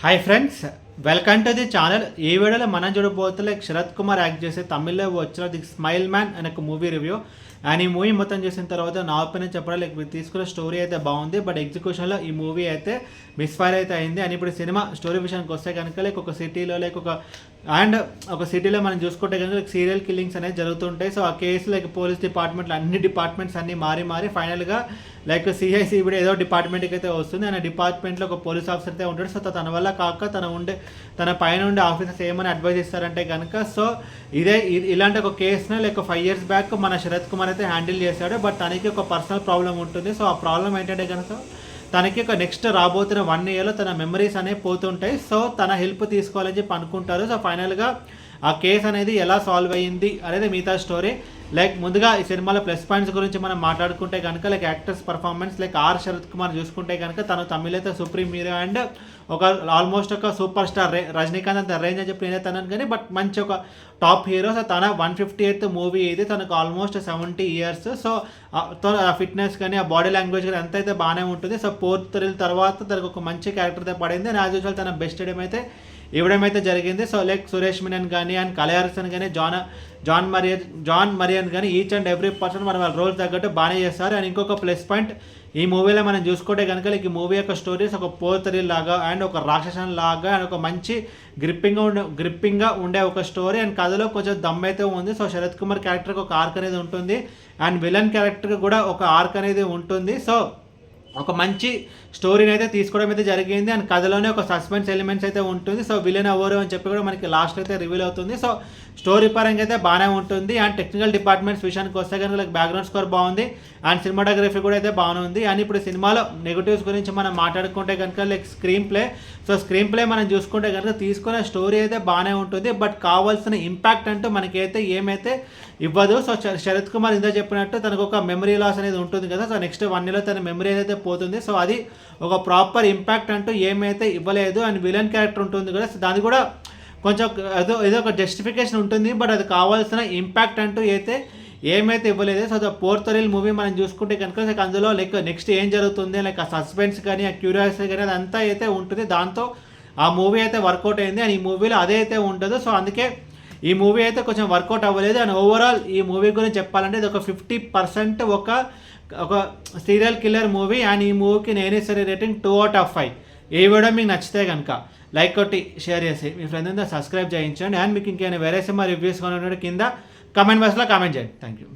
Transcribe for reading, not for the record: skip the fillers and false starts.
Hi friends, welcome to the channel. ఈ వీడియోలో మనం చూడబోతే శరత్ కుమార్ యాక్ట్ చేసే తమిళ్లో వచ్చిన ది స్మైల్ మ్యాన్ అనే ఒక మూవీ రివ్యూ. అండ్ ఈ మూవీ మొత్తం చూసిన తర్వాత నా ఒపీనియన్ చెప్పడం లైక్ తీసుకున్న స్టోరీ అయితే బాగుంది, బట్ ఎగ్జిక్యూషన్లో ఈ మూవీ అయితే మిస్ఫైర్ అయితే అయింది. అండ్ ఇప్పుడు సినిమా స్టోరీ విషయానికి వస్తే కనుక లైక్ ఒక సిటీలో ఒక సిటీలో మనం చూసుకుంటే కనుక లైక్ సీరియల్ కిల్లింగ్స్ అనేది జరుగుతుంటాయి. సో ఆ కేసు లైక్ పోలీస్ డిపార్ట్మెంట్లో అన్ని డిపార్ట్మెంట్స్ అన్ని మారి ఫైనల్గా లైక్ సిఐసిబిడి ఏదో డిపార్ట్మెంట్కి అయితే వస్తుంది. అండ్ డిపార్ట్మెంట్లో ఒక పోలీస్ ఆఫీసర్ అయితే ఉంటాడు. సో తన వల్ల కాక తన పైన ఉండే ఆఫీసర్స్ ఏమని అడ్వైజ్ ఇస్తారంటే కనుక సో ఇలాంటి ఒక కేసును లైక్ 5 years బ్యాక్ మన శరత్ కుమార్ అయితే హ్యాండిల్ చేశాడు. బట్ తనకి ఒక పర్సనల్ ప్రాబ్లం ఉంటుంది. సో ఆ ప్రాబ్లం ఏంటంటే కనుక తనకి ఒక నెక్స్ట్ రాబోతున్న 1 yearలో తన మెమరీస్ అనేవి పోతుంటాయి. సో తన హెల్ప్ తీసుకోవాలని చెప్పి అనుకుంటారు. సో ఫైనల్గా ఆ కేసు అనేది ఎలా సాల్వ్ అయ్యింది అనేది మిగతా స్టోరీ. లైక్ ముందుగా ఈ సినిమాలో ప్లస్ పాయింట్స్ గురించి మనం మాట్లాడుకుంటే కనుక like actors performance like Sarath Kumar చూసుకుంటే కనుక తను తమిళ అయితే సుప్రీం హీరో అండ్ ఒక ఆల్మోస్ట్ ఒక సూపర్ స్టార్ రజనీకాంత్ అంత రేంజ్ అని చెప్పి నేనైతే అన్నాను కానీ బట్ మంచి ఒక టాప్ హీరో. సో తన 158th మూవీ ఇది, తనకు ఆల్మోస్ట్ 70 years. సో ఆ ఫిట్నెస్ కానీ ఆ బాడీ లాంగ్వేజ్ కానీ అంత అయితే బాగానే ఉంటుంది. సో 4th thrill తర్వాత తనకు ఒక మంచి క్యారెక్టర్ అయితే పడింది. అండ్ యాజ్ యూజువల్ తన బెస్ట్ అయితే ఇవ్వడం అయితే జరిగింది. సో లైక్ సురేష్ మీనన్ కానీ అండ్ కలయార్సన్ కానీ జాన్ మరియన్ కానీ ఈచ్ అండ్ ఎవ్రీ పర్సన్ వాళ్ళ రోల్ తగ్గట్టు బాగానే చేస్తారు. అండ్ ఇంకొక ప్లస్ పాయింట్ ఈ మూవీలో మనం చూసుకుంటే కనుక లైక్ ఈ మూవీ యొక్క స్టోరీస్ ఒక పోర్తరీల్ లాగా అండ్ ఒక రాక్షసన్ లాగా అండ్ ఒక మంచి గ్రిప్పింగ్గా ఉండే ఒక స్టోరీ. అండ్ కథలో కొంచెం దమ్ అయితే ఉంది. సో శరత్ కుమార్ క్యారెక్టర్కి ఒక ఆర్క్ అనేది ఉంటుంది అండ్ విలన్ క్యారెక్టర్కి కూడా ఒక ఆర్క్ అనేది ఉంటుంది. సో ఒక మంచి స్టోరీని అయితే తీసుకోవడం అయితే జరిగింది. అండ్ కథలోనే ఒక సస్పెన్స్ ఎలిమెంట్స్ అయితే ఉంటుంది. సో విలన్ ఎవరు అని చెప్పి కూడా మనకి లాస్ట్ అయితే రివీల్ అవుతుంది. సో స్టోరీ పరంగా అయితే బాగానే ఉంటుంది. అండ్ టెక్నికల్ డిపార్ట్మెంట్స్ విషయానికి వస్తే కనుక లైక్ బ్యాక్గ్రౌండ్ స్కోర్ బాగుంది అండ్ సినిమాటోగ్రఫీ కూడా అయితే బాగుంది. అండ్ ఇప్పుడు సినిమాలో నెగిటివ్స్ గురించి మనం మాట్లాడుకుంటే కనుక లైక్ స్క్రీన్ ప్లే మనం చూసుకుంటే కనుక తీసుకునే స్టోరీ అయితే బాగానే ఉంటుంది. బట్ కావాల్సిన ఇంపాక్ట్ అంటూ మనకైతే ఏమైతే ఇవ్వదు. సో శరత్ కుమార్ ఇందా చెప్పినట్టు తనకు ఒక మెమరీ లాస్ అనేది ఉంటుంది కదా. సో నెక్స్ట్ 1 yearలో తన మెమరీ అయితే పోతుంది. సో అది ఒక ప్రాపర్ ఇంపాక్ట్ అంటూ ఏమైతే ఇవ్వలేదు. అండ్ విలన్ క్యారెక్టర్ ఉంటుంది కదా, సో దాని కూడా కొంచెం ఏదో ఒక జస్టిఫికేషన్ ఉంటుంది. బట్ అది కావాల్సిన ఇంపాక్ట్ అంటూ అయితే ఏమైతే ఇవ్వలేదు. So the 4th thrill movie మనం చూసుకుంటే కనుక అందులో లైక్ నెక్స్ట్ ఏం జరుగుతుంది లైక్ ఆ సస్పెన్స్ కానీ ఆ క్యూరియాసిటీ కానీ అదంతా అయితే ఉంటుంది. దాంతో ఆ మూవీ అయితే వర్కౌట్ అయింది. అండ్ ఈ మూవీలో అదే అయితే ఉండదు. సో అందుకే ఈ మూవీ అయితే కొంచెం వర్కౌట్ అవ్వలేదు. అండ్ ఓవరాల్ ఈ మూవీ గురించి చెప్పాలంటే ఇది ఒక 50% ఒక సీరియల్ కిల్లర్ మూవీ. అండ్ ఈ మూవీకి నేనే సరే రేటింగ్ 2 out of 5. ఈ వీడియో మీకు నచ్చితే కనుక లైక్ కొట్టి షేర్ చేసి మీ ఫ్రెండ్స్ అంతా సబ్స్క్రైబ్ చేయించండి. అండ్ మీకు ఇంకేమైనా వేరే సినిమా రివ్యూస్ కింద కమెంట్ బాక్స్లో కామెంట్ చేయండి. Thank you.